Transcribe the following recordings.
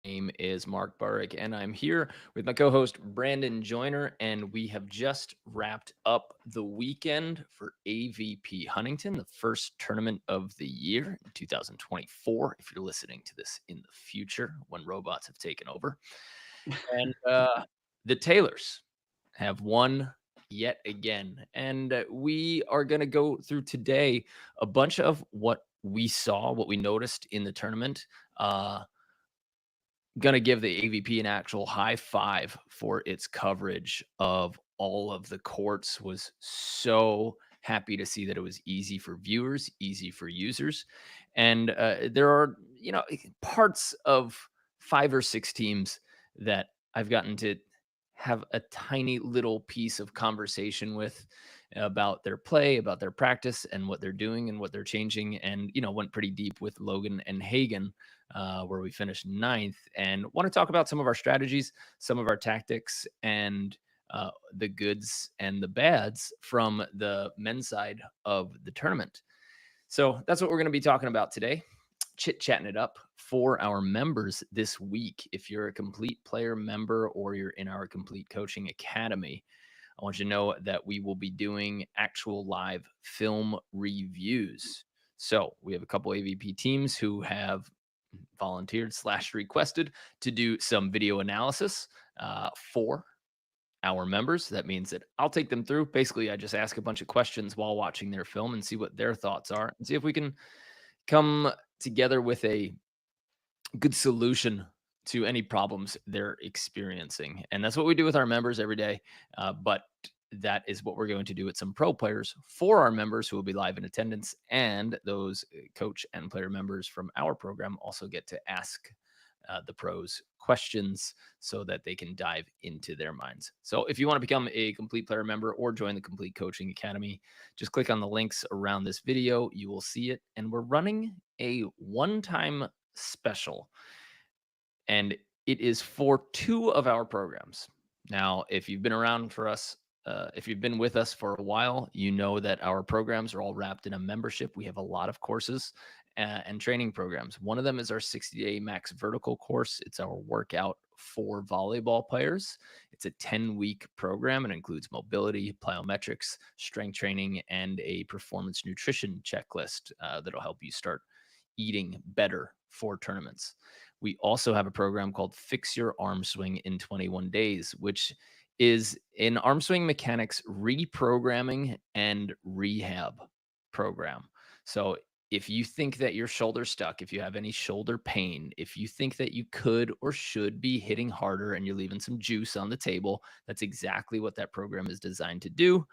Name is Mark Burrick, and I'm here with my co-host Brandon Joyner, and we have just wrapped up the weekend for AVP Huntington, the first tournament of the year in 2024. If you're listening to this in the future, when robots have taken over, and the Taylors have won yet again, and we are going to go through today a bunch of what we saw, what we noticed in the tournament. Gonna give the AVP an actual high five for its coverage of all of the courts. Was so happy to see that it was easy for viewers, easy for users. And there are, parts of 5 or 6 teams that I've gotten to have a tiny little piece of conversation with about their play, about their practice, and what they're doing and what they're changing. And, went pretty deep with Logan and Hagen, where we finished ninth, and want to talk about some of our strategies, some of our tactics, and the goods and the bads from the men's side of the tournament. So that's what we're going to be talking about today. Chit chatting it up for our members this week. If you're a complete player member or you're in our complete coaching academy, I want you to know that we will be doing actual live film reviews. So we have a couple AVP teams who have volunteered / requested to do some video analysis for our members. That means that I'll take them through. Basically, I just ask a bunch of questions while watching their film and see what their thoughts are and see if we can come together with a good solution to any problems they're experiencing. And that's what we do with our members every day. But that is what we're going to do with some pro players for our members who will be live in attendance. And those coach and player members from our program also get to ask the pros questions so that they can dive into their minds. So if you want to become a complete player member or join the Complete Coaching Academy, just click on the links around this video. You will see it. And we're running a one-time special, and it is for 2 of our programs. Now, if you've been around for us, if you've been with us for a while, you know that our programs are all wrapped in a membership. We have a lot of courses and training programs. One of them is our 60-day max vertical course. It's our workout for volleyball players. It's a 10-week program and includes mobility, plyometrics, strength training, and a performance nutrition checklist that'll help you start eating better for tournaments. We also have a program called Fix Your Arm Swing in 21 Days, which is an arm swing mechanics reprogramming and rehab program. So if you think that your shoulder's stuck, if you have any shoulder pain, if you think that you could or should be hitting harder and you're leaving some juice on the table, that's exactly what that program is designed to do.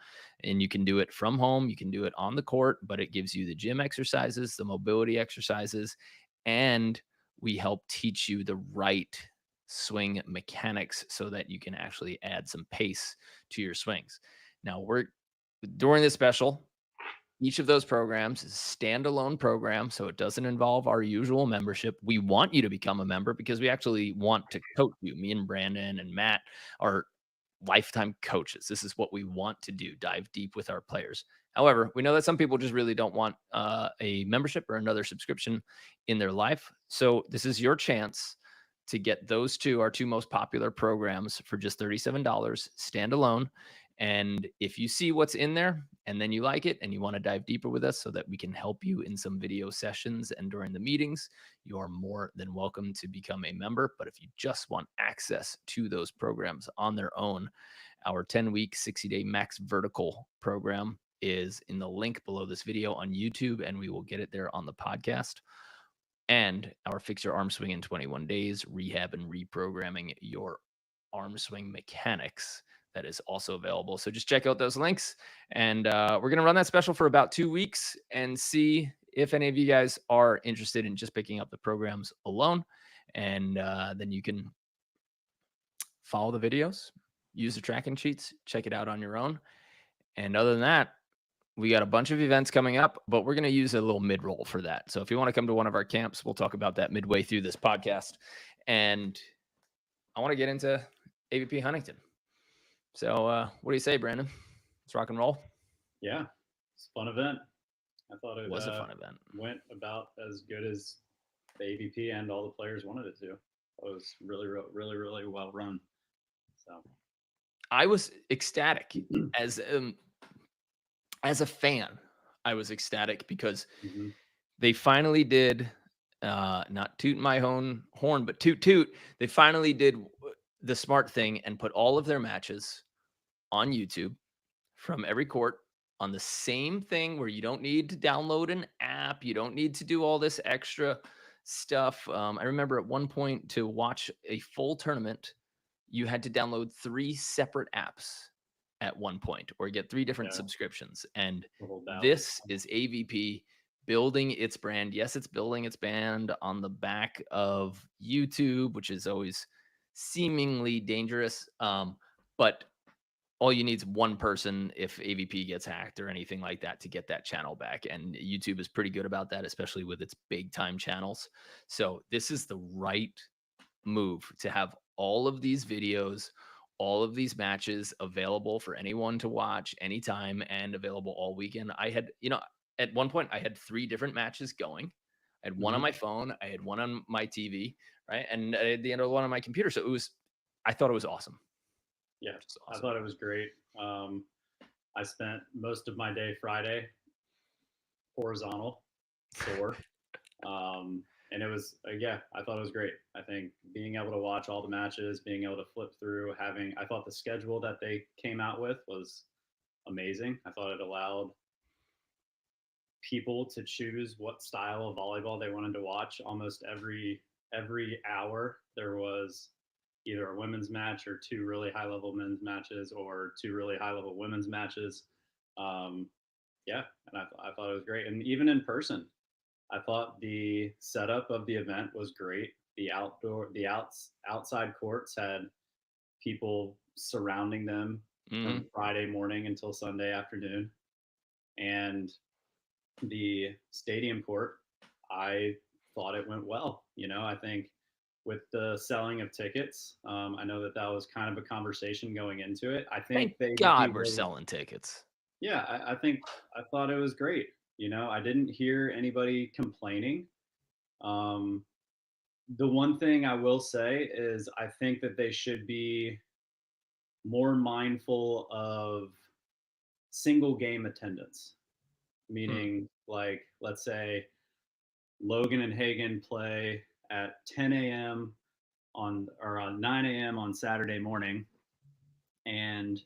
And you can do it from home, you can do it on the court, but it gives you the gym exercises, the mobility exercises, and we help teach you the right swing mechanics so that you can actually add some pace to your swings. Now, we're during this special, each of those programs is a standalone program, so it doesn't involve our usual membership. We want you to become a member because we actually want to coach you. Me and Brandon and Matt are lifetime coaches. This is what we want to do, dive deep with our players. However, we know that some people just really don't want a membership or another subscription in their life. So this is your chance to get those our 2 most popular programs for just $37 standalone. And if you see what's in there and then you like it and you want to dive deeper with us so that we can help you in some video sessions and during the meetings, you are more than welcome to become a member. But if you just want access to those programs on their own, our 10-week, 60-day max vertical program is in the link below this video on YouTube, and we will get it there on the podcast. And our Fix Your Arm Swing in 21 Days, rehab and reprogramming your arm swing mechanics, that is also available. So just check out those links. And we're going to run that special for about 2 weeks and see if any of you guys are interested in just picking up the programs alone. And then you can follow the videos, use the tracking sheets, check it out on your own. And other than that, we got a bunch of events coming up, but we're going to use a little mid-roll for that. So if you want to come to one of our camps, we'll talk about that midway through this podcast. And I want to get into AVP Huntington. So what do you say, Brandon? Let's rock and roll. Yeah, it's a fun event. I thought it was a fun event. Went about as good as the AVP and all the players wanted it to. It was really well run. So I was ecstatic as as a fan. I was ecstatic because hmm they finally did, not toot my own horn, but toot toot. They finally did the smart thing and put all of their matches on YouTube from every court on the same thing where you don't need to download an app. You don't need to do all this extra stuff. I remember at one point to watch a full tournament, you had to download 3 separate apps at one point or get 3 different yeah, subscriptions. And the whole battle. this is AVP building its brand. Yes, it's building its brand on the back of YouTube, which is always seemingly dangerous. But all you need is one person if AVP gets hacked or anything like that to get that channel back. And YouTube is pretty good about that, especially with its big time channels. So this is the right move to have all of these videos, all of these matches available for anyone to watch anytime and available all weekend. I had, at one point I had 3 different matches going. I had one on hmm my phone, I had one on my TV, right? And I had the other one on my computer. So I thought it was awesome. Yeah, Just I awesome. thought it was great. I spent most of my day Friday horizontal, sore. And it was, yeah, I thought it was great. I think being able to watch all the matches, being able to flip through, I thought the schedule that they came out with was amazing. I thought it allowed people to choose what style of volleyball they wanted to watch. Almost every hour there was either a women's match or 2 really high level men's matches or 2 really high level women's matches. Um, yeah, and I thought it was great. And even in person, I thought the setup of the event was great. Outside courts had people surrounding them from Mhm. Friday morning until Sunday afternoon, and the stadium court, I thought it went well. I think with the selling of tickets, I know that was kind of a conversation going into it. I Thank think the God AVP we're really, selling tickets. yeah, I think I thought it was great. I didn't hear anybody complaining. Um, the one thing I will say is I think that they should be more mindful of single game attendance, Hmm. meaning like let's say Logan and Hagen play at 10 a.m. on 9 a.m. on Saturday morning, and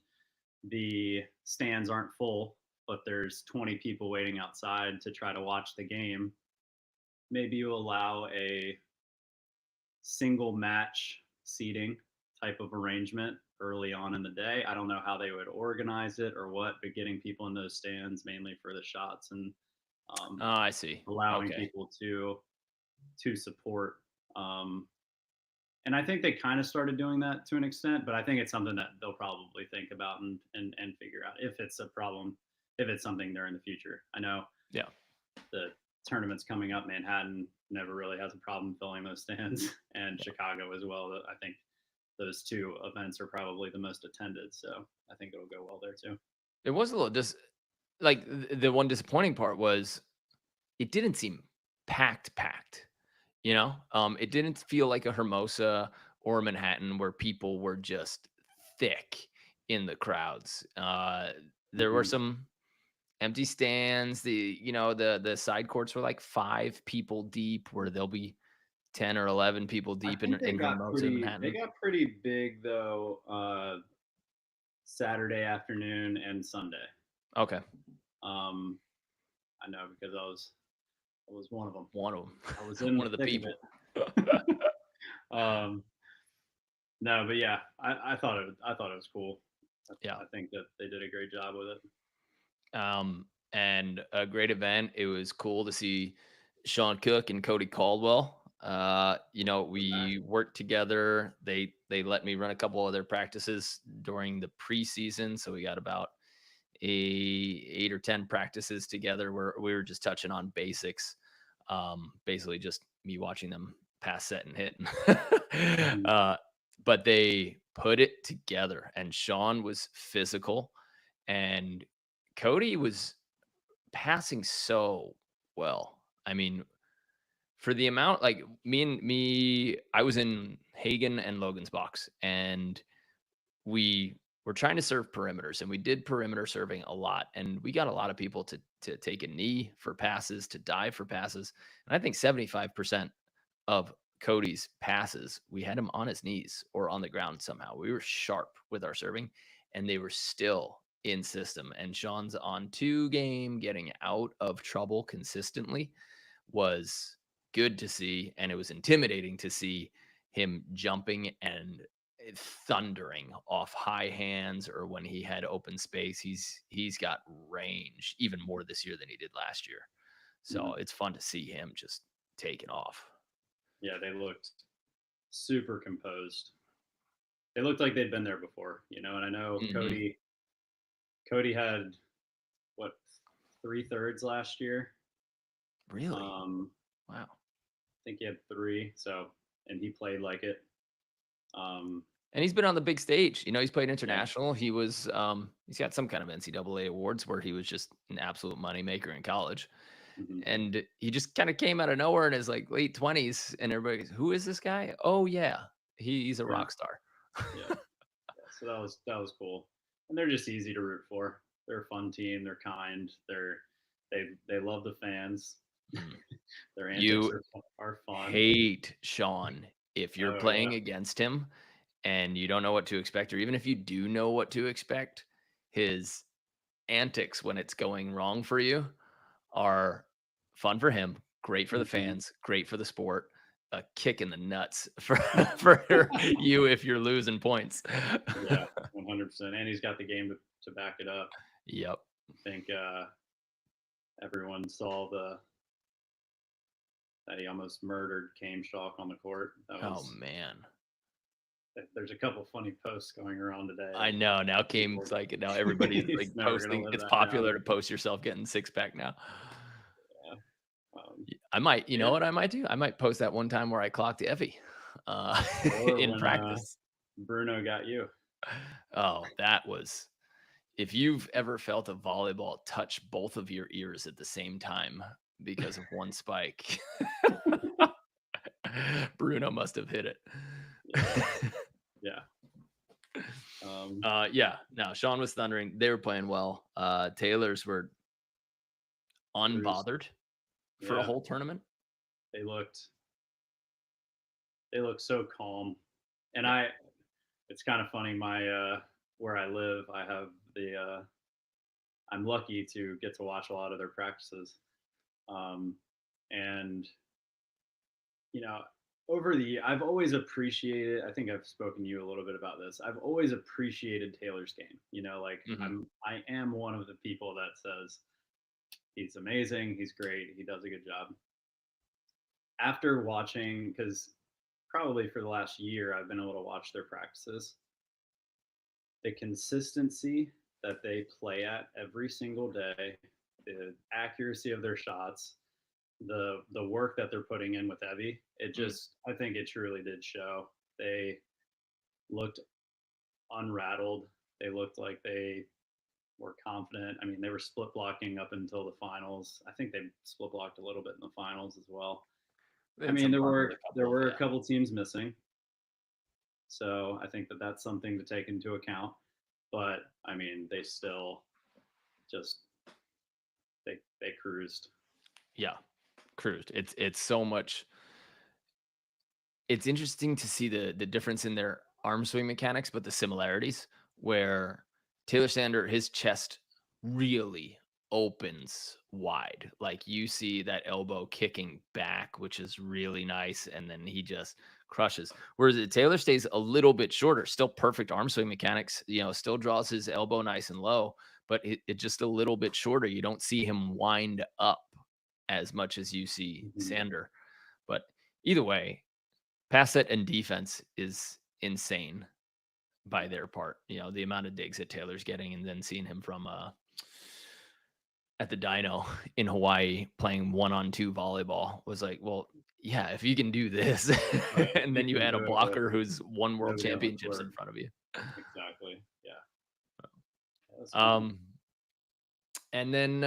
the stands aren't full, but there's 20 people waiting outside to try to watch the game. Maybe you allow a single match seating type of arrangement early on in the day. I don't know how they would organize it or what, but getting people in those stands mainly for the shots and um, Oh, I see. allowing Okay. people to support. Um, and I think they kind of started doing that to an extent, but I think it's something that they'll probably think about and figure out if it's a problem, if it's something there in the future. I know Yeah. the tournaments coming up, Manhattan never really has a problem filling those stands, and Yeah. Chicago as well. I think those 2 events are probably the most attended, so I think it'll go well there too. It was a little like the one disappointing part was it didn't seem packed, you know? It didn't feel like a Hermosa or a Manhattan where people were just thick in the crowds. There were hmm some empty stands. The side courts were like 5 people deep where there'll be 10 or 11 people I deep in think in Hermosa, they Manhattan. got pretty big though. Saturday afternoon and Sunday. Okay. Um, I know because I was one of them. One of them. I was in One the of the thick of people. it. No, but yeah, I thought it was cool. Yeah. I think that they did a great job with it. And a great event. It was cool to see Sean Cook and Cody Caldwell. We're back. We worked together. They let me run a couple other practices during the preseason, so we got about 8 or 10 practices together where we were just touching on basics. Basically just me watching them pass, set, and hit. Mhm. uh, but they put it together, and Sean was physical, and Cody was passing so well. I mean, For the amount, like me, I was in Hagen and Logan's box, and we were trying to serve perimeters, and we did perimeter serving a lot, and we got a lot of people to take a knee for passes, to dive for passes, and I think 75% of Cody's passes, we had him on his knees or on the ground somehow. We were sharp with our serving, and they were still in system. And Sean's on 2 game getting out of trouble consistently was good to see, and it was intimidating to see him jumping and thundering off high hands, or when he had open space. He's got range even more this year than he did last year. So Mhm. it's fun to see him just taking off. Yeah, they looked super composed. They looked like they'd been there before, and I know Hmm. Cody had what, 3/3 last year. Really? Um, Wow. I think he had three. So, and he played like it. Um, And he's been on the big stage. He's played yeah. international. He's got some kind of NCAA awards where he was just an absolute moneymaker in college. Hmm. And he just kind of came out of nowhere in his like late 20s, and everybody goes, "Who is this guy?" Oh yeah, he's a Yeah. rock star. Yeah. Yeah. So that was cool, and they're just easy to root for. They're a fun team. They're kind. They love the fans. Mm. Their antics You are fun. hate Sean if you're Oh yeah. playing against him and you don't know what to expect, or even if you do know what to expect, his antics when it's going wrong for you are fun for him, great for the Hmm. fans, great for the sport, a kick in the nuts for for you if you're losing points. Yeah. 100%. And he's got the game to back it up. Yep. I think everyone saw that he almost murdered Kame Stalk on the court. Oh man. There's a couple funny posts going around today I of know. Now people. Kame's like now everybody's like He's never gonna posting. live It's that down. popular to post yourself getting six pack now. Yeah. I might, you know Yeah. what I might do? I might post that one time where I clocked Effie uh, Or in when practice. Bruno got you. Oh, that was, if you've ever felt a volleyball touch both of your ears at the same time because of one spike, Bruno must have hit it. Yeah. Yeah. Um, Yeah, no, Sean was thundering. They were playing well. Taylors were Bruce. unbothered for a Yeah. whole tournament. They looked they looked so calm. And Yeah. it's kind of funny. My where I live, I have the I'm lucky to get to watch a lot of their practices. Um, and you know, I've always appreciated. I think I've spoken to you a little bit about this. I've always appreciated Taylor's game. Like Mhm. I am one of the people that says he's amazing, he's great, he does a good job. After watching, because probably for the last year I've been able to watch their practices, the consistency that they play at every single day, the accuracy of their shots, the work that they're putting in with Evie, Mm. I think it truly did show. They looked unrattled. They looked like they were confident. I mean, they were split blocking up until the finals. I think they split blocked a little bit in the finals as well. They I had mean, some there fun with were a there couple, were yeah. a couple teams missing, so I think that that's something to take into account. But I mean, they still just they cruised. Yeah, cruised. It's so much. It's interesting to see the difference in their arm swing mechanics, but the similarities where Taylor Sander, his chest really opens wide. Like you see that elbow kicking back, which is really nice, and then he just crushes. Whereas Taylor stays a little bit shorter, still perfect arm swing mechanics, still draws his elbow nice and low, but it just a little bit shorter. You don't see him wind up as much as you see Mm-hmm. Sander. But either way, pass set and defense is insane by Yeah. their part. The amount of digs that Taylor's getting, and then seeing him from at the dyno in Hawaii playing 1-on-2 volleyball was like, well, yeah, if you can do this, Right. If and you then you can add a do it with blocker who's won world nobody on the championships in court, front of you. exactly. Yeah. That was fun. Um, and then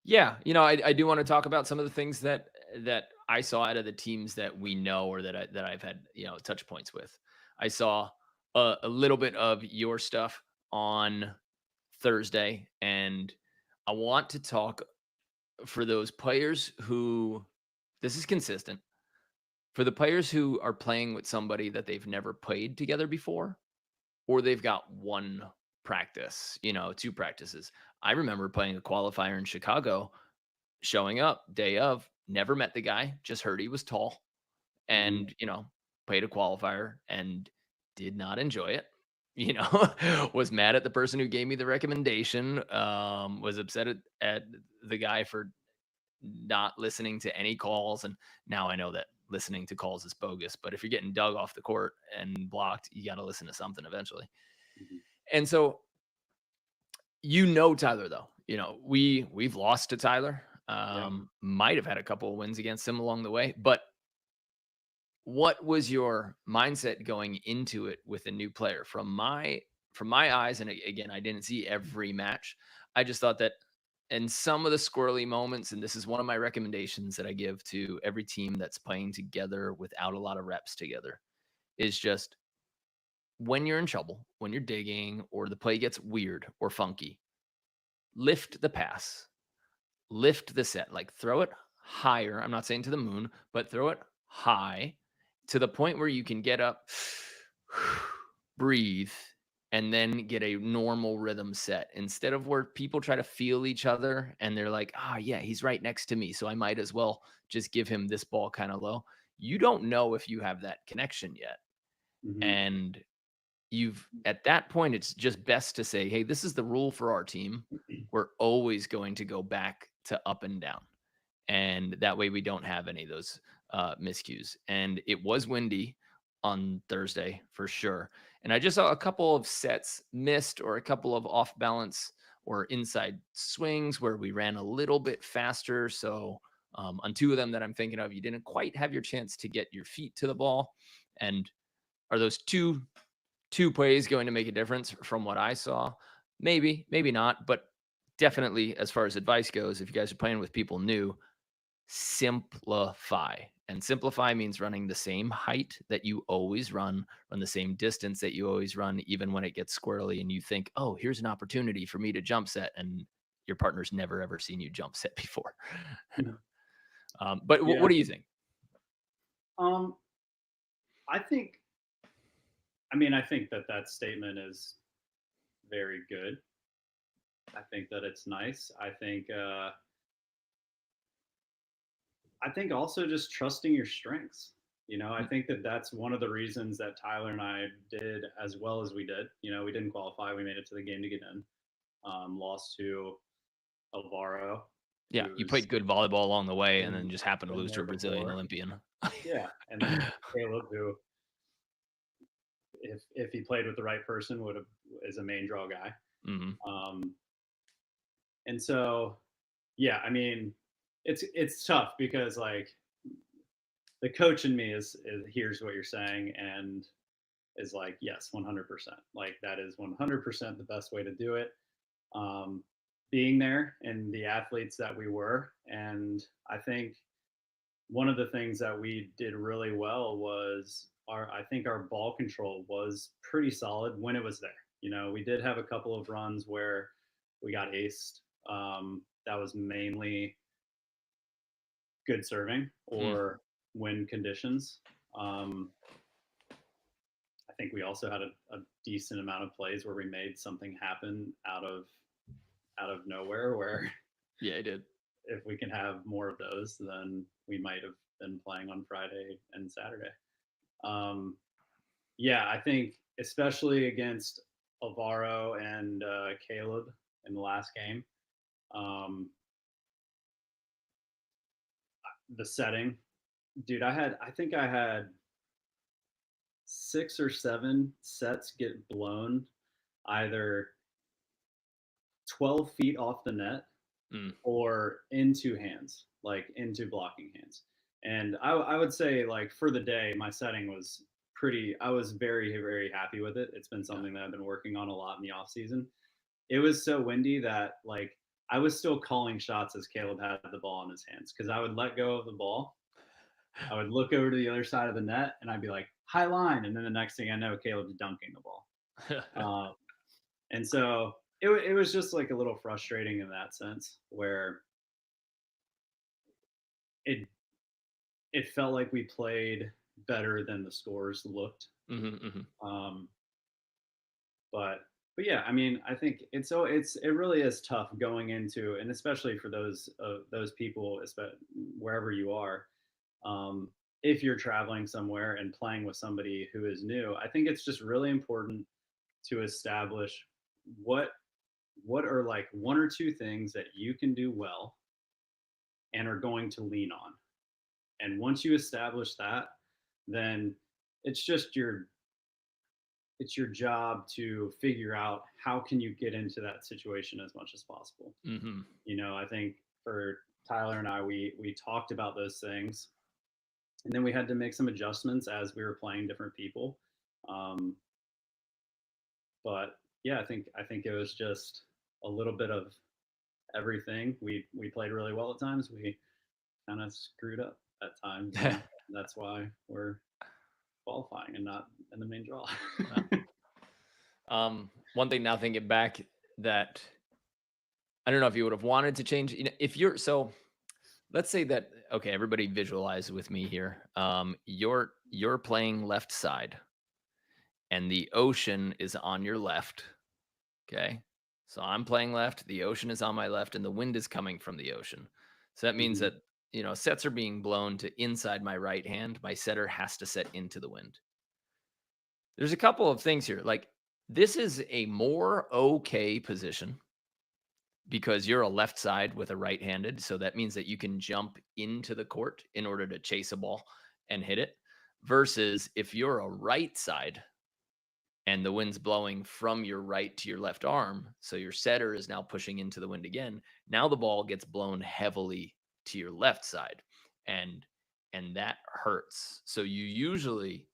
Yeah, I do want to talk about some of the things that I saw out of the teams that we know or that I've had touch points with. I saw a little bit of your stuff on Thursday, and I want to talk for those players who this is consistent for the players who are playing with somebody that they've never played together before, or they've got one practice, two practices. I remember playing a qualifier in Chicago, showing up day of, never met the guy, just heard he was tall Hmm. and, played a qualifier and did not enjoy it. Was mad at the person who gave me the recommendation, was upset at the guy for not listening to any calls. And now I know that listening to calls is bogus, but if you're getting dug off the court and blocked, you got to listen to something eventually. Hmm. And so Tyler, though. We've lost to Tyler. Yeah. Might have had a couple of wins against him along the way, but what was your mindset going into it with a new player? From my eyes, and again, I didn't see every match. I just thought that in some of the squirrely moments, and this is one of my recommendations that I give to every team that's playing together without a lot of reps together, is just when you're in trouble, when you're digging, or the play gets weird or funky, lift the pass, lift the set, like throw it higher. I'm not saying to the moon, but throw it high to the point where you can get up, breathe, and then get a normal rhythm set instead of where people try to feel each other and they're like, ah, yeah, he's right next to me. So I might as well just give him this ball kind of low. You don't know if you have that connection yet. Hmm. And you've at that point, it's just best to say, hey, this is the rule for our team. We're always going to go back to up and down. And that way we don't have any of those miscues. And it was windy on Thursday for sure. And I just saw a couple of sets missed or a couple of off balance or inside swings where we ran a little bit faster. So on two of them that I'm thinking of, you didn't quite have your chance to get your feet to the ball. And are those two plays going to make a difference from what I saw? Maybe, maybe not, but definitely as far as advice goes, if you guys are playing with people new, simplify. And simplify means running the same height that you always run the same distance that you always run, even when it gets squirrely and you think, oh, here's an opportunity for me to jump set. And your partner's never ever seen you jump set before. But what Yeah. do you think? Um, I think, I think that that statement is very good. I think that it's nice. I think also just trusting your strengths. I Mm, think that that's one of the reasons that Tyler and I did as well as we did. We didn't qualify. We made it to the game to get in. Lost to Alvaro, yeah, you who's played good volleyball along the way and been then just happened to been lose to there a Brazilian before. Olympian. Yeah, and then Caleb, who if he played with the right person, would have is a main draw guy. Mhm. Um, and so, yeah, it's tough because like the coach in me is hears what you're saying and is like, yes, 100%. Like that is 100% the best way to do it. Um, being there and the athletes that we were, and I think one of the things that we did really well was I think our ball control was pretty solid when it was there. We did have a couple of runs where we got aced. That was mainly good serving Mm. or wind conditions. Um, I think we also had a decent amount of plays where we made something happen out of nowhere. Where Yeah, I did. if we can have more of those, then we might have been playing on Friday and Saturday. Um, yeah, I think especially against Alvaro and Caleb in the last game, um, the setting, dude. I think I had 6 or 7 sets get blown either 12 feet off the net Mm. or into hands, like into blocking hands. And I would say, like, for the day, my setting was I was very, very happy with it. It's been Yeah. something that I've been working on a lot in the off season. It was so windy that, like, I was still calling shots as Caleb had the ball in his hands because I would let go of the ball. I would look over to the other side of the net and I'd be like, high line. And then the next thing I know, Caleb's dunking the ball. Um, and so it was just like a little frustrating in that sense where it it felt like we played better than the scores looked. Um, but yeah, I mean, I think it really is tough going into, and especially for those people, wherever you are, if you're traveling somewhere and playing with somebody who is new. I think it's just really important to establish what what are like one or two things that you can do well and are going to lean on. And once you establish that, then it's just your job to figure out how can you get into that situation as much as possible. I think for Tyler and I, we talked about those things, and then we had to make some adjustments as we were playing different people. Um, but yeah, I think it was just a little bit of everything. We played really well at times. We kind of screwed up at times, and that's why we're qualifying and not in the main draw. One thing now thinking back that I don't know if you would have wanted to change. If you're so, let's say that okay, everybody visualize with me here. You're playing left side, and the ocean is on your left. Okay, so I'm playing left. The ocean is on my left, and the wind is coming from the ocean. So that means Mhm. that sets are being blown to inside my right hand. My setter has to set into the wind. There's a couple of things here. Like this is a more okay position because you're a left side with a right-handed, so that means that you can jump into the court in order to chase a ball and hit it versus if you're a right side and the wind's blowing from your right to your left arm, so your setter is now pushing into the wind again. Now the ball gets blown heavily to your left side and that hurts. So you usually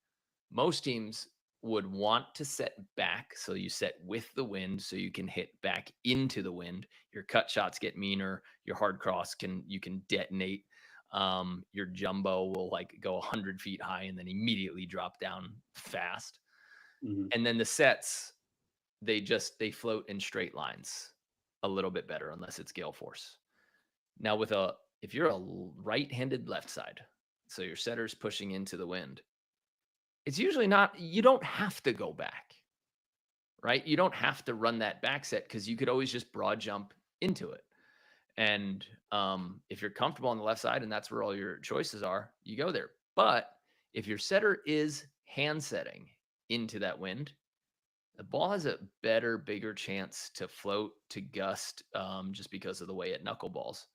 most teams would want to set back. So you set with the wind so you can hit back into the wind. Your cut shots get meaner. Your hard cross you can detonate. Your jumbo will like go 100 feet high and then immediately drop down fast. Mhm. And then the sets, they float in straight lines a little bit better unless it's gale force. Now if you're a right-handed left side, so your setter's pushing into the wind, it's usually not you don't have to go back, right? You don't have to run that back set because you could always just broad jump into it. And if you're comfortable on the left side and that's where all your choices are, you go there. But if your setter is hand setting into that wind, the ball has a better, bigger chance to float, to gust, just because of the way it knuckleballs.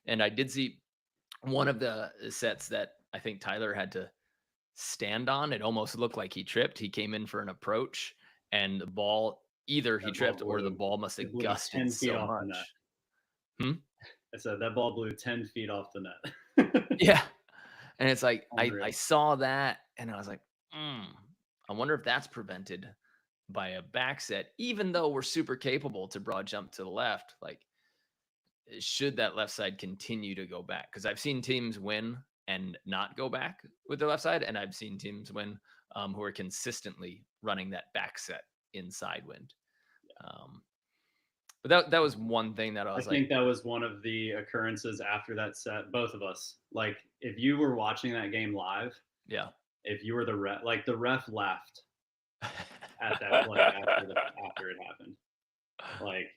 And I did see one of the sets that I think Tyler had to stand on. It almost looked like he tripped. He came in for an approach, and the ball either he That ball tripped or the blew. ball must It have blew gusted 10 feet so off the net. much. Hmm? I said that ball blew 10 feet off the net. Yeah. And it's like I Unreal. saw that and I was like, I wonder if that's prevented by a back set, even though we're super capable to broad jump to the left. Like, should that left side continue to go back? Because I've seen teams win and not go back with their left side, and I've seen teams win who are consistently running that back set inside wind. Um, but that was one thing that I I was like, think that was one of the occurrences after that set. Both of us, like, if you were watching that game live, yeah. if you were the ref, like the ref laughed at that play after it happened. Like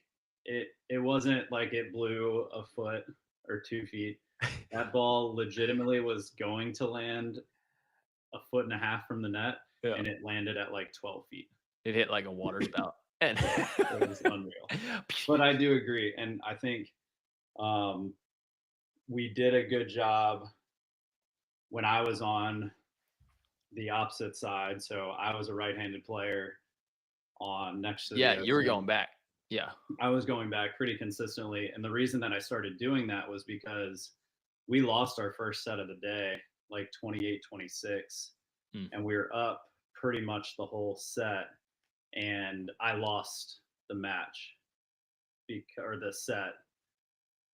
it wasn't like it blew a foot or 2 feet. That ball legitimately was going to land a foot and a half from the net, Yeah. and it landed at like 12 feet. It hit like a water spout. And Yeah, it was unreal. But I do agree, and I think um, we did a good job when I was on the opposite side. So I was a right-handed player on next to yeah, the you were ocean. going back. Yeah. I was going back pretty consistently, and the reason that I started doing that was because we lost our first set of the day, like 28-26, Mm. and we were up pretty much the whole set, and I lost the match or the set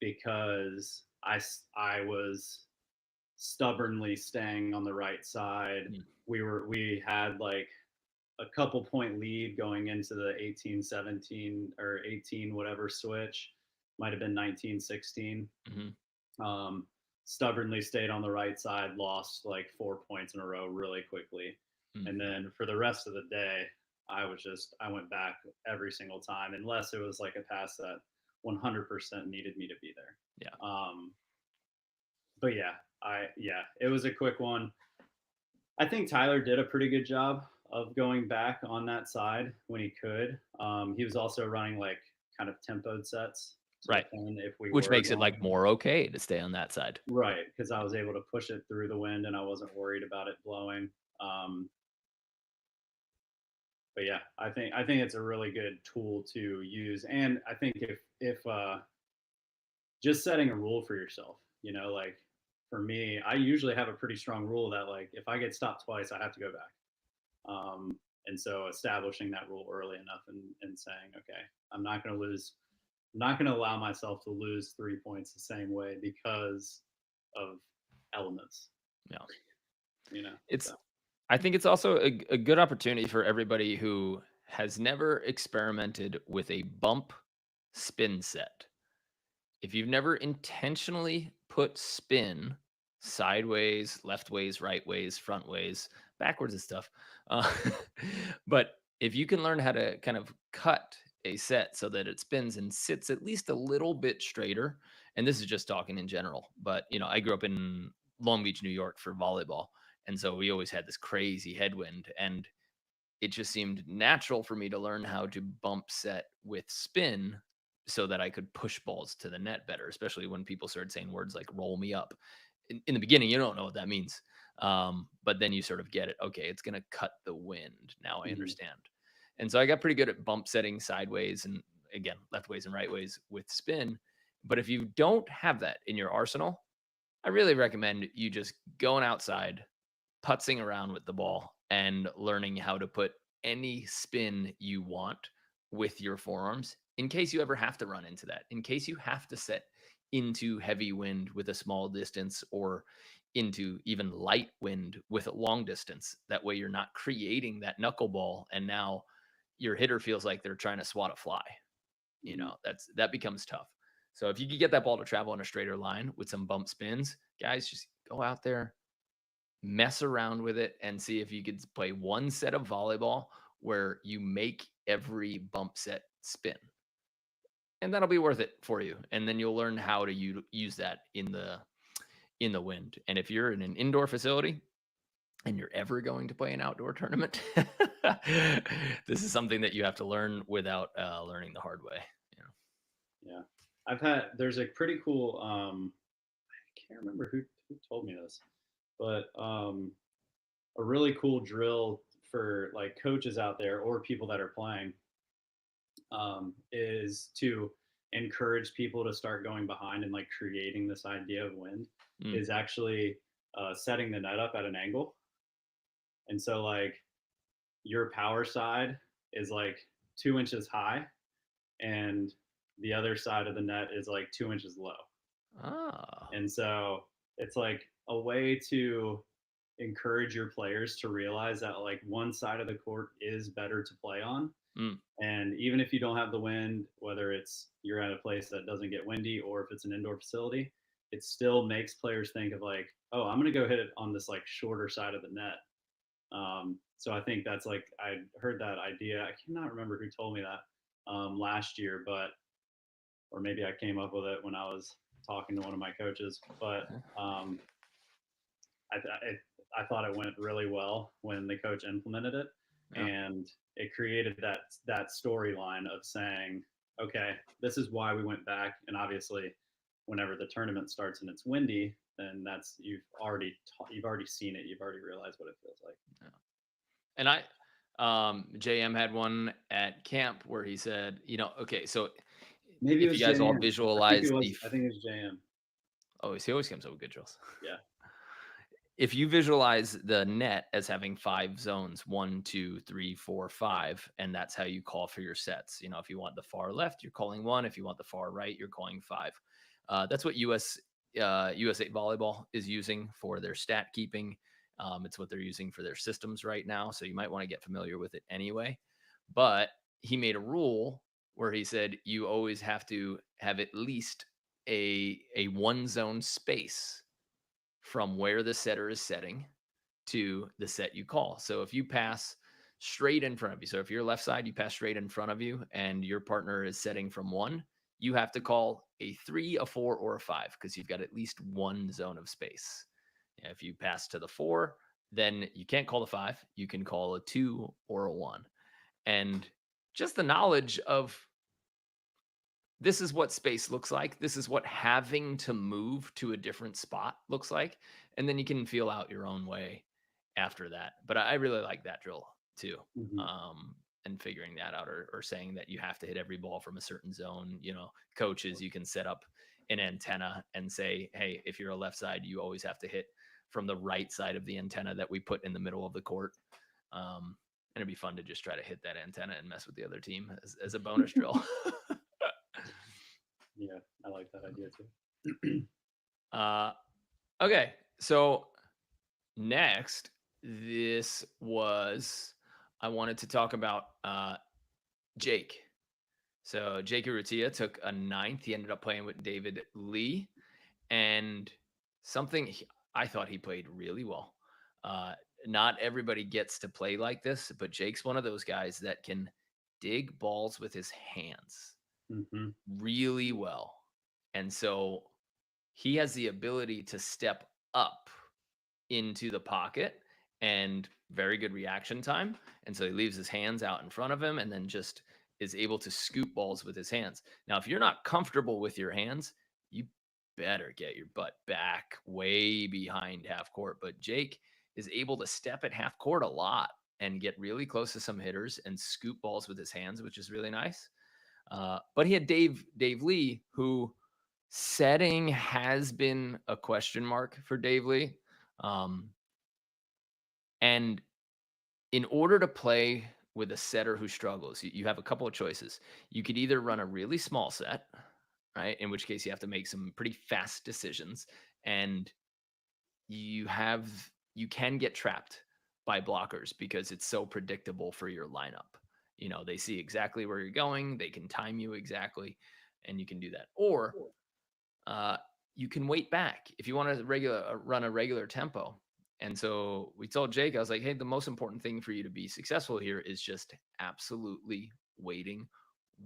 because I was stubbornly staying on the right side. Mm. We had like a couple point lead going into the 18-17 or 18 whatever switch. Might have been 19-16. Mhm. Um, Stubbornly stayed on the right side, lost like 4 points in a row really quickly. Mm. And then for the rest of the day, I went back every single time, unless it was like a pass that 100% needed me to be there. Yeah. But yeah, it was a quick one. I think Tyler did a pretty good job of going back on that side when he could. He was also running like kind of tempoed sets to the Right. pin if we Which were makes it, going. like, more okay to stay on that side. Right, because I was able to push it through the wind and I wasn't worried about it blowing. Um, but yeah, I think it's a really good tool to use, and I think if just setting a rule for yourself, like for me, I usually have a pretty strong rule that like if I get stopped twice, I have to go back. And so establishing that rule early enough and saying, okay, I'm not going to lose, I'm not going to allow myself to lose 3 points the same way because of elements, Yeah. So. It's I think it's also a good opportunity for everybody who has never experimented with a bump spin set. If you've never intentionally put spin sideways, left ways, right ways, front ways, backwards and stuff, uh, but if you can learn how to kind of cut a set so that it spins and sits at least a little bit straighter, and this is just talking in general, but I grew up in Long Beach, New York for volleyball, and so we always had this crazy headwind, and it just seemed natural for me to learn how to bump set with spin so that I could push balls to the net better, especially when people started saying words like roll me up. In the beginning, you don't know what that means. But then you sort of get it. Okay, it's going to cut the wind. Now I Mhm. understand. And so I got pretty good at bump setting sideways and again, left ways and right ways with spin. But if you don't have that in your arsenal, I really recommend you just going outside, putzing around with the ball and learning how to put any spin you want with your forearms in case you ever have to run into that, in case you have to set into heavy wind with a small distance or into even light wind with a long distance. That way you're not creating that knuckleball and now your hitter feels like they're trying to swat a fly. Mhm. That becomes tough. So if you could get that ball to travel in a straighter line with some bump spins, guys, just go out there, mess around with it and see if you could play one set of volleyball where you make every bump set spin. And that'll be worth it for you. And then you'll learn how to use that in the wind. And if you're in an indoor facility and you're ever going to play an outdoor tournament, this is something that you have to learn without learning the hard way. Yeah, there's a pretty cool. I can't remember who told me this, but a really cool drill for like coaches out there or people that are playing is to encourage people to start going behind and like creating this idea of wind Mm. is actually setting the net up at an angle. And so like your power side is like 2 inches high and the other side of the net is like 2 inches low. Ah. And so it's like a way to encourage your players to realize that like one side of the court is better to play on. Mm. And even if you don't have the wind, whether it's you're at a place that doesn't get windy or if it's an indoor facility, it still makes players think of like, oh, I'm going to go hit it on this like shorter side of the net. So I think that's like I heard that idea. I cannot remember who told me that last year, but or maybe I came up with it when I was talking to one of my coaches. But I thought it went really well when the coach implemented it, Yeah. and it created that storyline of saying, okay, this is why we went back, and obviously, whenever the tournament starts and it's windy, then that's you've already seen it, you've already realized what it feels like. Yeah. And JM had one at camp where he said, okay, so Maybe it if you was guys all JM. I think it visualize was. I think it was JM. oh, he always comes up with good drills. Yeah. If you visualize the net as having 5 zones, 1, 2, 3, 4, 5, and that's how you call for your sets. If you want the far left, you're calling 1. If you want the far right, you're calling 5. That's what USA Volleyball is using for their stat keeping. It's what they're using for their systems right now. So you might want to get familiar with it anyway. But he made a rule where he said you always have to have at least a one zone space from where the setter is setting to the set you call. So if you pass straight in front of you, so if you're left side, you pass straight in front of you and your partner is setting from one, you have to call a 3, a 4, or a 5 because you've got at least one zone of space. If you pass to the 4, then you can't call the 5. You can call a 2 or a 1. And just the knowledge of this is what space looks like. This is what having to move to a different spot looks like. And then you can feel out your own way after that. But I really like that drill too. Hmm. And figuring that out or saying that you have to hit every ball from a certain zone. Coaches, you can set up an antenna and say, hey, if you're a left side, you always have to hit from the right side of the antenna that we put in the middle of the court. And it'd be fun to just try to hit that antenna and mess with the other team as a bonus drill. Yeah, I like that idea too. Okay, so next, I wanted to talk about Jake. So Jake Urrutia took a 9th. He ended up playing with David Lee, and I thought he played really well. Not everybody gets to play like this, but Jake's one of those guys that can dig balls with his hands Hmm. really well. And so he has the ability to step up into the pocket and very good reaction time. And so he leaves his hands out in front of him and then just is able to scoop balls with his hands. Now, if you're not comfortable with your hands, you better get your butt back way behind half court. But Jake is able to step at half court a lot and get really close to some hitters and scoop balls with his hands, which is really nice. But he had Dave Lee, who setting has been a question mark for Dave Lee. And in order to play with a setter who struggles, you have a couple of choices. You could either run a really small set, right? In which case you have to make some pretty fast decisions. And you can get trapped by blockers because it's so predictable for your lineup. They see exactly where you're going, they can time you exactly, and you can do that. Or you can wait back if you want to run a regular tempo. And so we told Jake, I was like, hey, the most important thing for you to be successful here is just absolutely waiting,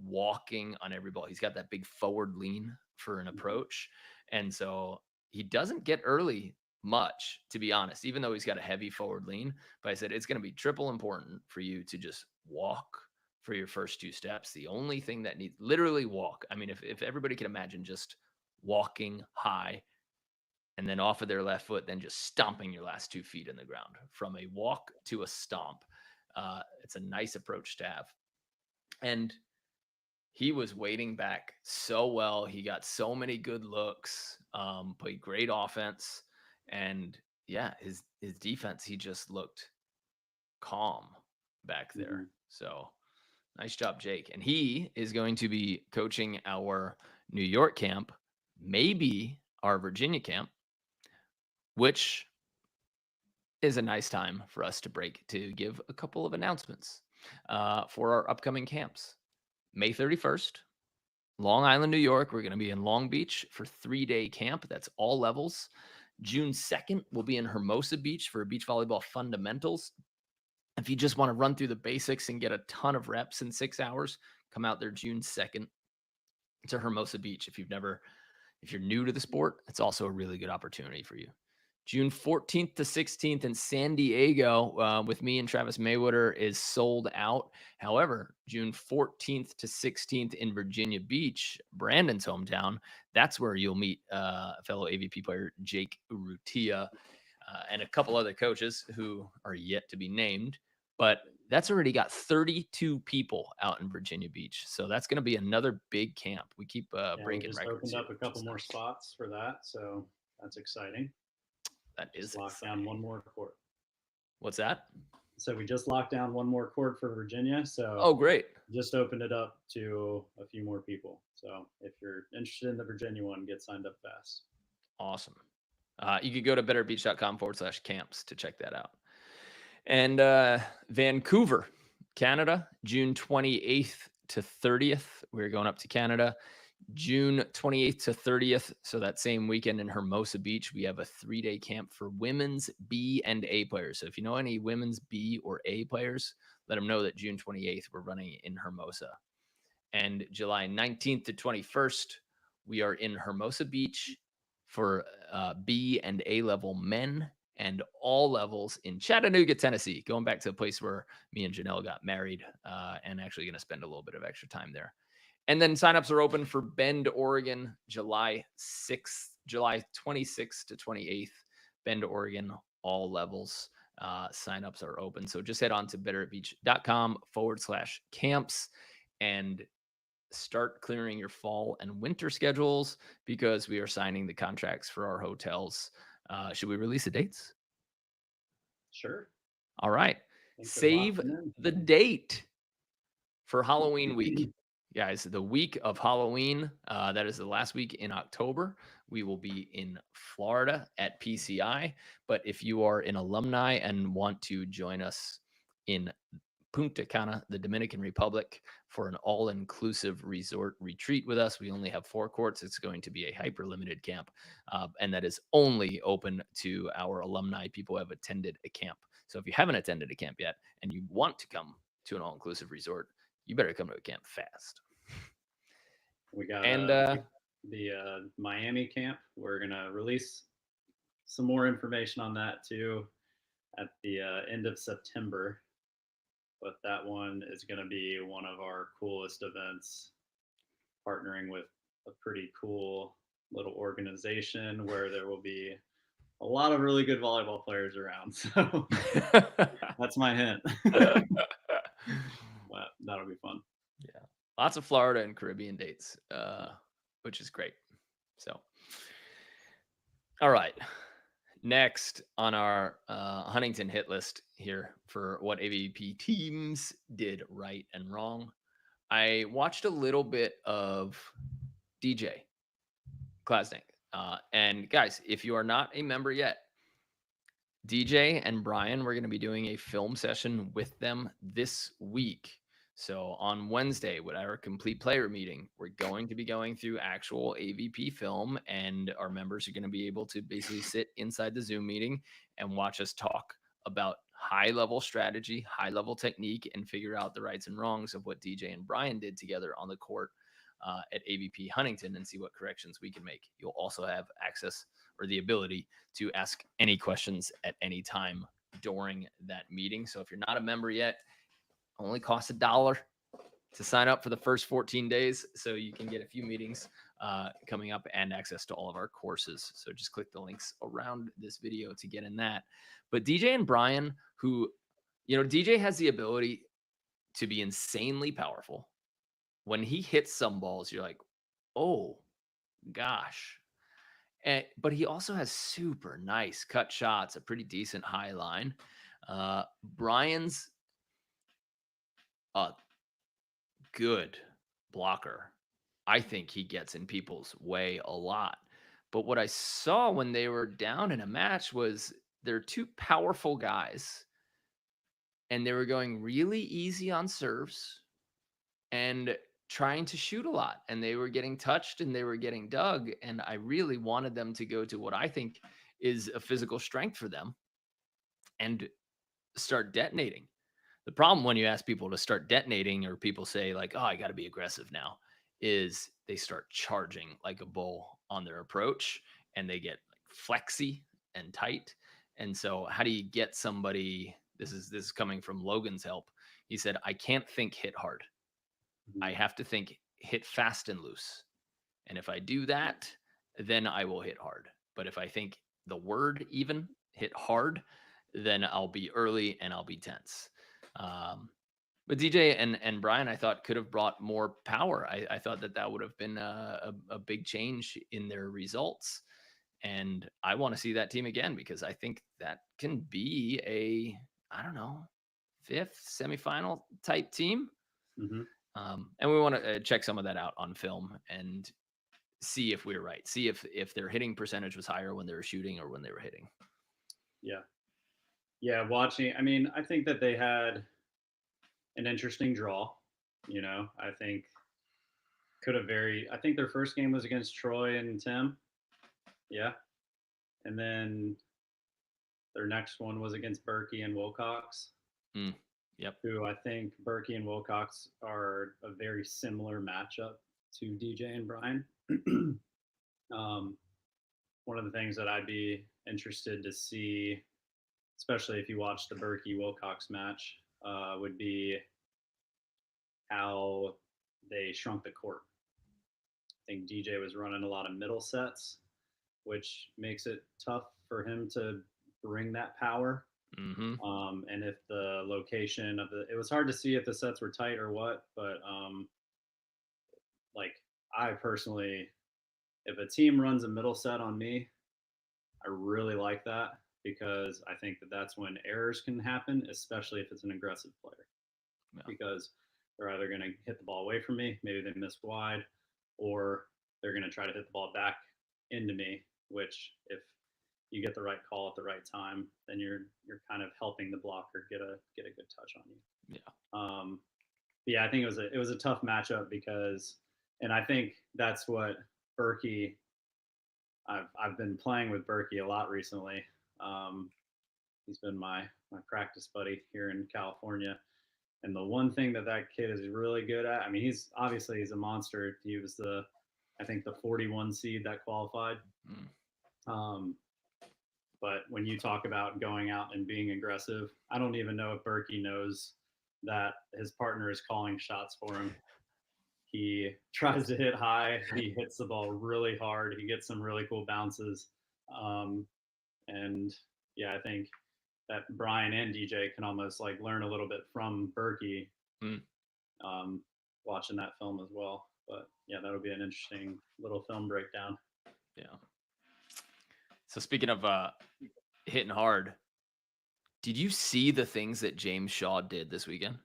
walking on every ball. He's got that big forward lean for an approach. And so he doesn't get early much, to be honest, even though he's got a heavy forward lean. But I said, it's going to be triple important for you to just walk for your first 2 steps. The only thing that needs literally walk. I mean, if everybody can imagine just walking high and then off of their left foot, then just stomping your last 2 feet in the ground from a walk to a stomp. It's a nice approach to have. And he was waiting back so well. He got so many good looks, played great offense. And yeah, his defense, he just looked calm back there. Hmm. So nice job, Jake. And he is going to be coaching our New York camp, maybe our Virginia camp, which is a nice time for us to break to give a couple of announcements for our upcoming camps. May 31st, Long Island, New York. We're going to be in Long Beach for 3-day camp. That's all levels. June 2nd, we'll be in Hermosa Beach for beach volleyball fundamentals. If you just want to run through the basics and get a ton of reps in 6 hours, come out there June 2nd to Hermosa Beach. If you're new to the sport, it's also a really good opportunity for you. June 14th to 16th in San Diego with me and Travis Mayweather is sold out. However, June 14th to 16th in Virginia Beach, Brandon's hometown, that's where you'll meet fellow AVP player Jake Urrutia and a couple other coaches who are yet to be named. But that's already got 32 people out in Virginia Beach. So that's going to be another big camp. We keep breaking we just records. opened up a couple more spots for that, so that's exciting. That is just lock down one more court. What's that? So we just locked down one more court for Virginia. So Oh, great. just opened it up to a few more people. So if you're interested in the Virginia one, get signed up fast. Awesome. You could go to betterbeach.com/camps to check that out. And Vancouver, Canada, June 28th to 30th. We're going up to Canada. June 28th to 30th. So that same weekend in Hermosa Beach, we have a 3-day camp for women's B and A players. So if you know any women's B or A players, let them know that June 28th we're running in Hermosa. And July 19th to 21st, we are in Hermosa Beach for B and A level men and all levels in Chattanooga, Tennessee. Going back to the place where me and Janelle got married, and actually going to spend a little bit of extra time there. And then signups are open for Bend, Oregon, July 26th to 28th. Bend, Oregon, all levels. Signups are open. So just head on to betteratbeach.com/camps and start clearing your fall and winter schedules because we are signing the contracts for our hotels. Should we release the dates? Sure. All right. I think they're Save locked in. the date for Halloween week. Guys, the week of Halloween, that is the last week in October. We will be in Florida at PCI. But if you are an alumni and want to join us in Punta Cana, the Dominican Republic, for an all-inclusive resort retreat with us. We only have 4 courts. It's going to be a hyper-limited camp, and that is only open to our alumni, people who have attended a camp. So if you haven't attended a camp yet and you want to come to an all-inclusive resort, you better come to a camp fast. We got And the Miami camp. We're gonna release some more information on that too at the end of September. But that one is going to be one of our coolest events, partnering with a pretty cool little organization where there will be a lot of really good volleyball players around. So that's my hint. But that'll be fun. Yeah, lots of Florida and Caribbean dates, which is great. So, all right. Next on our Huntington hit list here for what AVP teams did right and wrong, I watched a little bit of DJ Klasnick. And guys, if you are not a member yet, DJ and Brian, we're going to be doing a film session with them this week. So on Wednesday, with our complete player meeting, we're going to be going through actual AVP film, and our members are going to be able to basically sit inside the Zoom meeting and watch us talk about high level strategy, high level technique, and figure out the rights and wrongs of what DJ and Brian did together on the court at AVP Huntington and see what corrections we can make. You'll also have access or the ability to ask any questions at any time during that meeting. So if you're not a member yet, only costs $1 to sign up for the first 14 days. So you can get a few meetings coming up and access to all of our courses. So just click the links around this video to get in that. But DJ and Brian, who, DJ has the ability to be insanely powerful. When he hits some balls, you're like, oh gosh. But he also has super nice cut shots, a pretty decent high line. Brian's a good blocker. I think he gets in people's way a lot. But what I saw when they were down in a match was they're 2 powerful guys, and they were going really easy on serves and trying to shoot a lot, and they were getting touched and they were getting dug, and I really wanted them to go to what I think is a physical strength for them and start detonating. The problem when you ask people to start detonating or people say like, "Oh, I got to be aggressive now," is they start charging like a bull on their approach and they get like flexy and tight. And so how do you get somebody, this is coming from Logan's help. He said, "I can't think hit hard. I have to think hit fast and loose. And if I do that, then I will hit hard. But if I think the word even hit hard, then I'll be early and I'll be tense." But DJ and Brian, I thought could have brought more power. I thought that would have been a big change in their results. And I want to see that team again because I think that can be I don't know, fifth semifinal type team. Hmm. And we want to check some of that out on film and see if we're right. See if their hitting percentage was higher when they were shooting or when they were hitting. Yeah. Yeah. Watching, I mean, I think that they had an interesting draw. I think I think their first game was against Troy and Tim. Yeah. And then their next one was against Berkey and Wilcox, Mm, yep. who I think Berkey and Wilcox are a very similar matchup to DJ and Brian. um, One of the things that I'd be interested to see, especially if you watch the Berkey Wilcox match, would be how they shrunk the court. I think DJ was running a lot of middle sets, which makes it tough for him to bring that power. Mm-hmm. And if the location of it was hard to see if the sets were tight or what, but like I personally, if a team runs a middle set on me, I really like that because I think that that's when errors can happen, especially if it's an aggressive player. Yeah. Because they're either going to hit the ball away from me, maybe they missed wide, or they're going to try to hit the ball back into me. Which, if you get the right call at the right time, then you're kind of helping the blocker get a good touch on you. Yeah. Yeah, I think it was a tough matchup because, and I think that's what Berkey. I've been playing with Berkey a lot recently. He's been my practice buddy here in California, and the one thing that kid is really good at, I mean, he's a monster. He was I think the 41 seed that qualified. But when you talk about going out and being aggressive, I don't even know if Berkey knows that his partner is calling shots for him. He tries to hit high. He hits the ball really hard. He gets some really cool bounces. And yeah, I think that Brian and DJ can almost like learn a little bit from Berkey, watching that film as well. But yeah, that'll be an interesting little film breakdown. Yeah. So speaking of hitting hard, did you see the things that James Shaw did this weekend?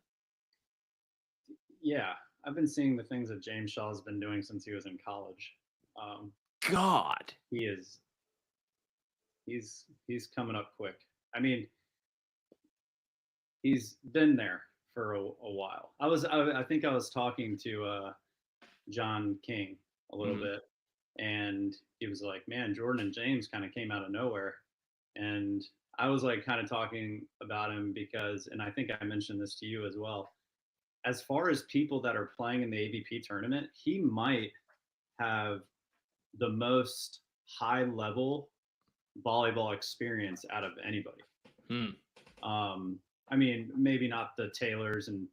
Yeah, I've been seeing the things that James Shaw's been doing since he was in college. God, he's coming up quick. I mean, he's been there for a while. I think I was talking to John King a little bit, and he was like, "Man, Jordan and James kind of came out of nowhere," and I was like, kind of talking about him because, and I think I mentioned this to you as well. As far as people that are playing in the AVP tournament, he might have the most high level volleyball experience out of anybody. I mean, maybe not the Taylors and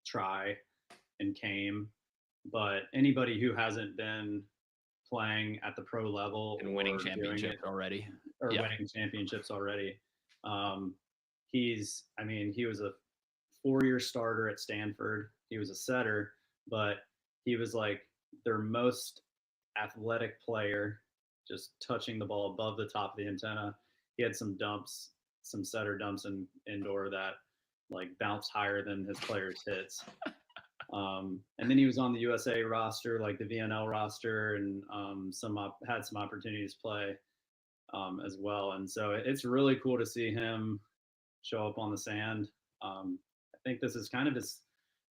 Try and Came, but anybody who hasn't been playing at the pro level and winning championships already, or winning championships already. He was a 4-year starter at Stanford. He was a setter, but he was like their most athletic player, just touching the ball above the top of the antenna. He had some dumps, some setter dumps in indoor that like bounce higher than his players' hits. And then he was on the USA roster, like the VNL roster, and had some opportunities to play as well. And so it's really cool to see him show up on the sand. I think this is kind of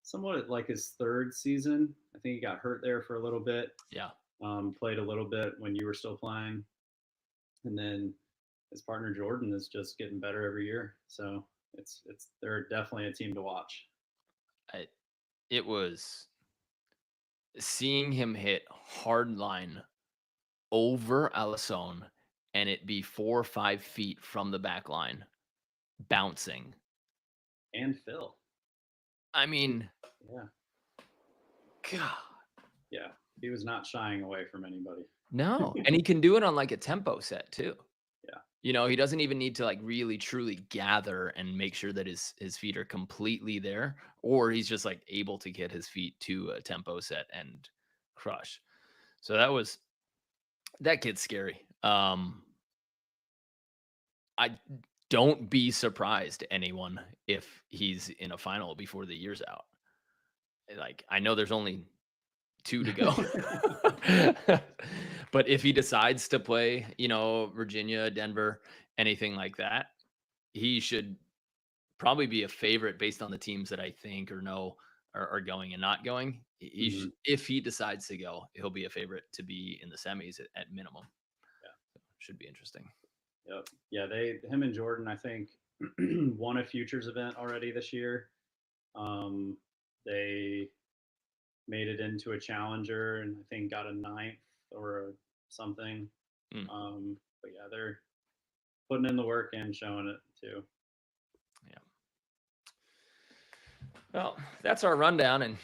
somewhat like his third season. I think he got hurt there for a little bit. Yeah. Played a little bit when you were still playing. And then his partner Jordan is just getting better every year. So they're definitely a team to watch. It was seeing him hit hard line over Alisson and it be 4 or 5 feet from the back line, bouncing. And Phil. I mean, yeah. God. Yeah, he was not shying away from anybody. No, and he can do it on like a tempo set too. Yeah. He doesn't even need to like really truly gather and make sure that his feet are completely there, or he's just like able to get his feet to a tempo set and crush. So that kid's scary. don't be surprised, anyone, if he's in a final before the year's out. Like, I know there's only 2 to go. But if he decides to play, Virginia, Denver, anything like that, he should probably be a favorite based on the teams that I think or know are going and not going. Mhm. If he decides to go, he'll be a favorite to be in the semis at minimum. Should be interesting. Yep. Yeah, him and Jordan, I think, won a futures event already this year. They made it into a challenger and I think got a ninth or something. Mm, But yeah, they're putting in the work and showing it too. yeah. Well, that's our rundown, and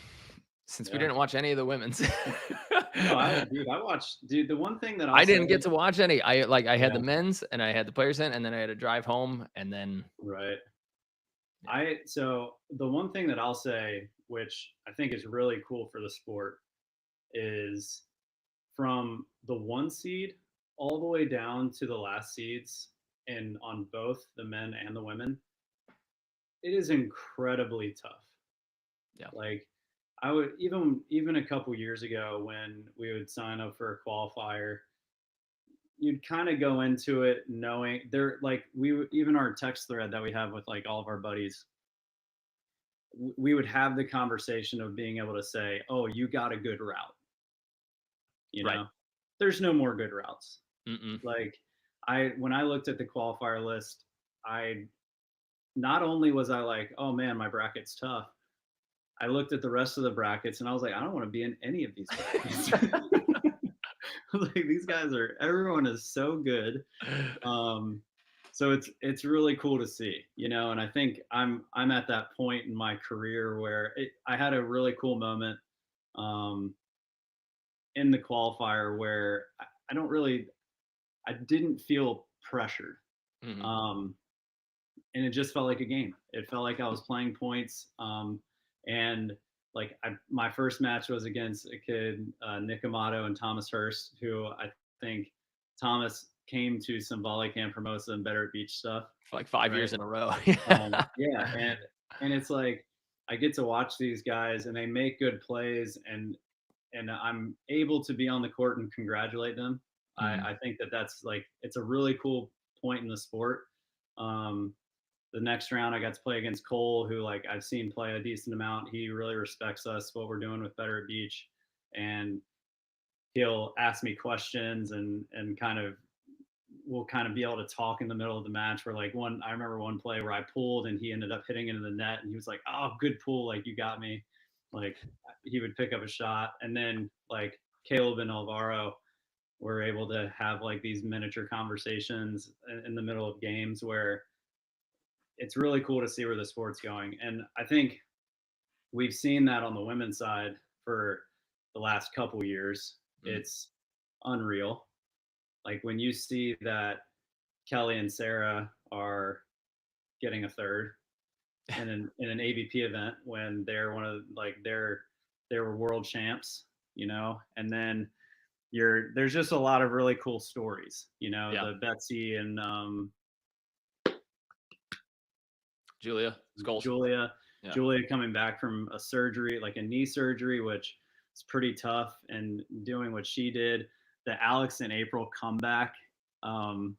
since we Yeah. didn't watch any of the women's, No, I watched, dude. The one thing that I'll I say, didn't get to watch any. I had yeah, the men's and I had the players in, and then I had to drive home, and then right. yeah. So the one thing that I'll say, which I think is really cool for the sport, is from the 1 seed all the way down to the last seeds, and on both the men and the women, it is incredibly tough. Yeah. Like, I would even a couple years ago when we would sign up for a qualifier, you'd kind of go into it knowing they're like even our text thread that we have with like all of our buddies, we would have the conversation of being able to say, "Oh, you got a good route." You Right. know, there's no more good routes. Mm-mm. Like, when I looked at the qualifier list, I not only was I like, "Oh man, my bracket's tough." I looked at the rest of the brackets and I was like, "I don't want to be in any of these brackets." Like, these guys everyone is so good. Um, so it's really cool to see, and I think I'm at that point in my career where I had a really cool moment um, in the qualifier where I don't really I didn't feel pressured. Mhm. Um, and it just felt like a game. It felt like I was playing points. And like my first match was against a kid, Nick Amato and Thomas Hurst, who I think Thomas came to some volley camp Hermosa and Better at Beach stuff, For like 5 right? years in a row. Yeah, and it's like I get to watch these guys and they make good plays, and I'm able to be on the court and congratulate them. Mhm. I think that's like it's a really cool point in the sport. Um, the next round, I got to play against Cole, who like I've seen play a decent amount. He really respects us, what we're doing with Better at Beach, and he'll ask me questions and kind of we'll kind of be able to talk in the middle of the match. Where like I remember one play where I pulled and he ended up hitting into the net, and he was like, "Oh, good pull, like you got me." Like he would pick up a shot, and then like Caleb and Alvaro were able to have like these miniature conversations in the middle of games where it's really cool to see where the sport's going. And I think we've seen that on the women's side for the last couple years. Mm. It's unreal. Like when you see that Kelly and Sarah are getting a third in an AVP event when they're one of like they were world champs, and then there's just a lot of really cool stories, Yeah. the Betsy and Julia Skulls. Julia, Yeah. Julia coming back from a surgery, like a knee surgery, which is pretty tough, and doing what she did. The Alex and April comeback, um,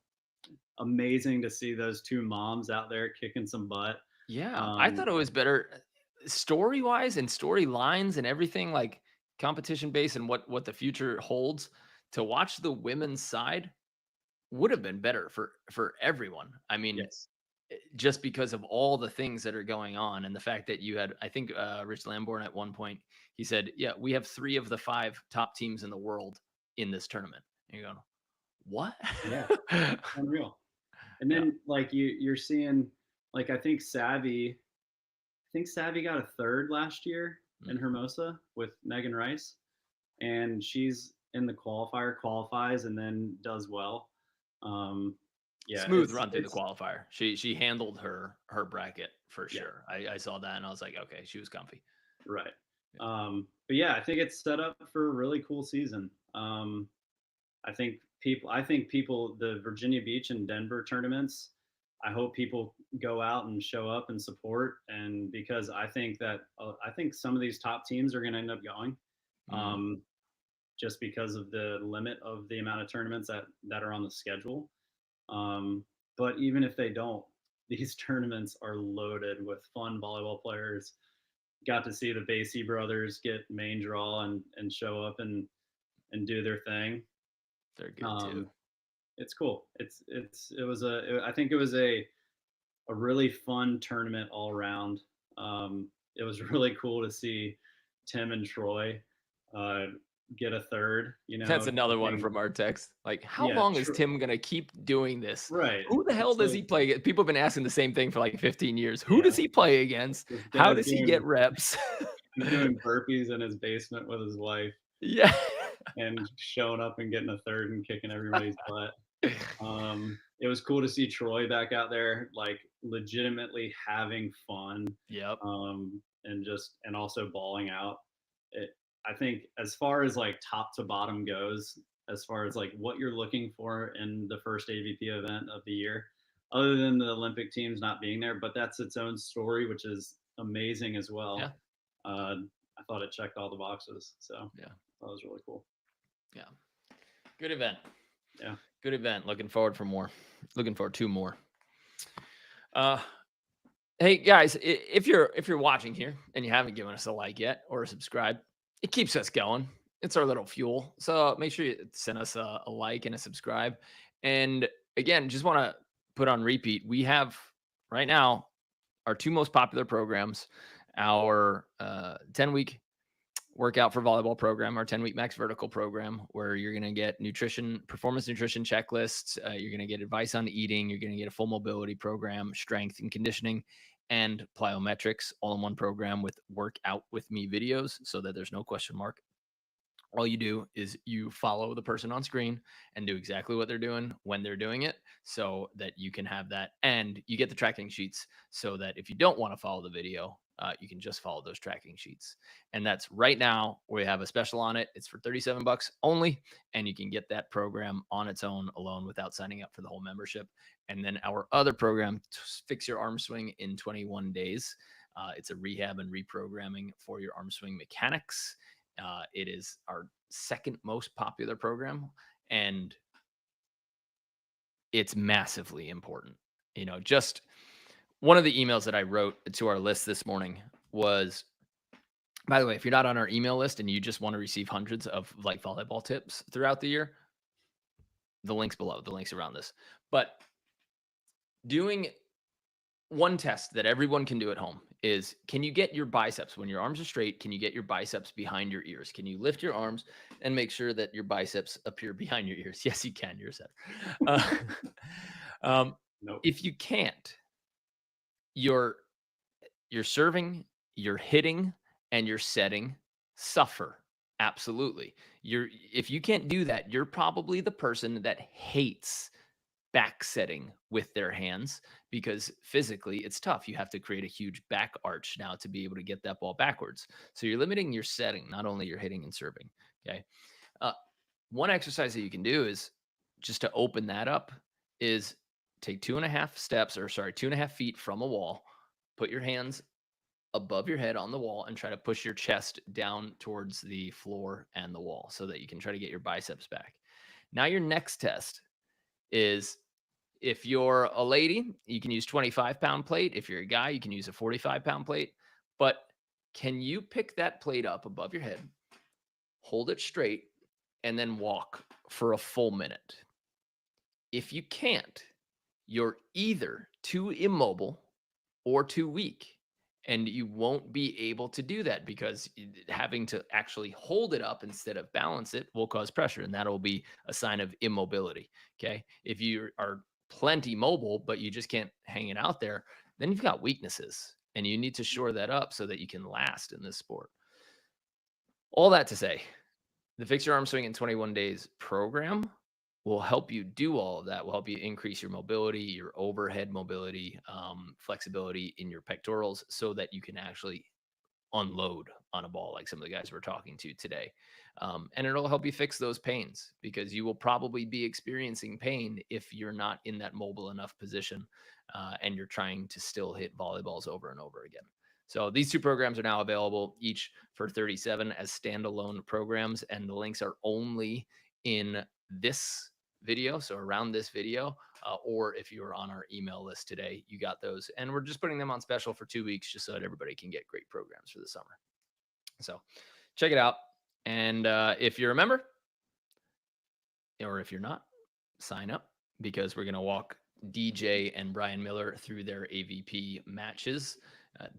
amazing to see those two moms out there kicking some butt. Yeah. I thought Um, it was better story-wise and storylines and everything, like, competition based and what the future holds. To watch the women's side would have been better for everyone. I mean, yes, just because of all the things that are going on and the fact that you had, I think, Rich Lamborn at one point, he said, "Yeah, we have 3 of the 5 top teams in the world in this tournament." And you're going, "What?" yeah, unreal. And Yeah. then like you're seeing like I think Savvy got a third last year in Mm. Hermosa with Megan Rice, and she's in the qualifier, qualifies, and then does well. Um, yeah, Smooth it's run through the it's qualifier. She handled her bracket for yeah, sure. I saw that and I was like, "Okay, she was comfy." right. Yeah. But yeah, I think it's set up for a really cool season. I think people, the Virginia Beach and Denver tournaments, I hope people go out and show up and support. And because I think some of these top teams are going to end up going, Mm, um, just because of the limit of the amount of tournaments that are on the schedule. Um, but even if they don't, these tournaments are loaded with fun volleyball players. Got to see the Basie brothers get main draw and show up and do their thing. they're good too. Um, it's cool. I think it was a really fun tournament all around. It was really cool to see Tim and Troy uh, get a third. That's another one from our text. Like, how Yeah, long is Tim gonna keep doing this? right. Who the hell It's does he like, play against? People have been asking the same thing for like 15 years. Who yeah, does he play against? this How guy's does he get reps? he's doing burpees in his basement with his wife Yeah. and showing up and getting a third and kicking everybody's butt. It was cool to see Troy back out there, like legitimately having fun, Yep. and also balling out. It, I think as far as like top to bottom goes, as far as like what you're looking for in the first AVP event of the year, other than the Olympic teams not being there, but that's its own story, which is amazing as Yeah. well. Uh, I thought it checked all the boxes, so Yeah. that was really cool. Yeah. Good event. Yeah. Good event. Looking forward for more. Looking forward to more. Uh hey guys, if you're watching here and you haven't given us a like yet or a subscribe, it keeps us going. It's our little fuel. So make sure you send us a like and a subscribe. And again, just want to put on repeat. We have right now our two most popular programs, our 10-week workout for volleyball program, our 10-week max vertical program, where you're going to get nutrition, performance nutrition checklists. You're going to get advice on eating. You're going to get a full mobility program, strength and conditioning, and plyometrics all in one program with workout with me videos so that there's no question mark. All you do is you follow the person on screen and do exactly what they're doing when they're doing it so that you can have that. And you get the tracking sheets so that if you don't want to follow the video, you can just follow those tracking sheets. And that's right now. We have a special on it. It's for 37 bucks only. And you can get that program on its own alone without signing up for the whole membership. And then our other program, Fix Your Arm Swing in 21 Days. It's a rehab and reprogramming for your arm swing mechanics. It is our second most popular program, and it's massively important. Just one of the emails that I wrote to our list this morning was, by the way, if you're not on our email list and you just want to receive hundreds of like volleyball tips throughout the year, the link's below, the links around this. But doing one test that everyone can do at home is, can you get your biceps when your arms are straight? Can you get your biceps behind your ears? Can you lift your arms and make sure that your biceps appear behind your ears? Yes, you can. You're set. Uh, um, Nope. if you can't, your serving, your hitting, and your setting suffer. Absolutely. If you can't do that, you're probably the person that hates back setting with their hands because physically it's tough. You have to create a huge back arch now to be able to get that ball backwards. So you're limiting your setting, not only your hitting and serving. Okay. Uh, One exercise that you can do is just to open that up is take 2.5 feet from a wall, put your hands above your head on the wall and try to push your chest down towards the floor and the wall so that you can try to get your biceps back. Now, your next test is, if you're a lady, you can use 25-pound plate. If you're a guy, you can use a 45-pound plate. But can you pick that plate up above your head, hold it straight, and then walk for a full minute? If you can't, you're either too immobile or too weak. And you won't be able to do that because having to actually hold it up instead of balance it will cause pressure. And that'll be a sign of immobility. Okay. If you are plenty mobile, but you just can't hang it out there, then you've got weaknesses and you need to shore that up so that you can last in this sport. All that to say, the Fix Your Arm Swing in 21 Days program will help you do all of that, will help you increase your mobility, your overhead mobility, flexibility in your pectorals so that you can actually unload on a ball like some of the guys we're talking to today. And it'll help you fix those pains because you will probably be experiencing pain if you're not in that mobile enough position and you're trying to still hit volleyballs over and over again. So these two programs are now available, each for 37 as standalone programs, and the links are only in this video. So around this video, or if you were on our email list today, you got those. And we're just putting them on special for 2 weeks just so that everybody can get great programs for the summer. So check it out. And if you're a member, or if you're not, sign up, because we're going to walk DJ and Brian Miller through their AVP matches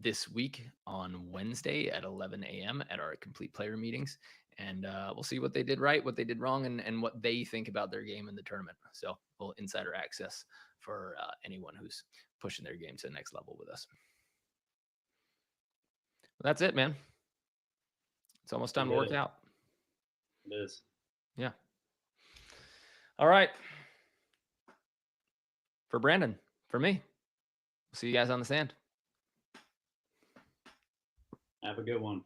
this week on Wednesday at 11 a.m. at our complete player meetings. And we'll see what they did right, what they did wrong, and what they think about their game in the tournament. So a little insider access for anyone who's pushing their game to the next level with us. Well, that's it, man. It's almost time to work out. It is. Yeah. All right. For Brandon, for me, see you guys on the sand. Have a good one.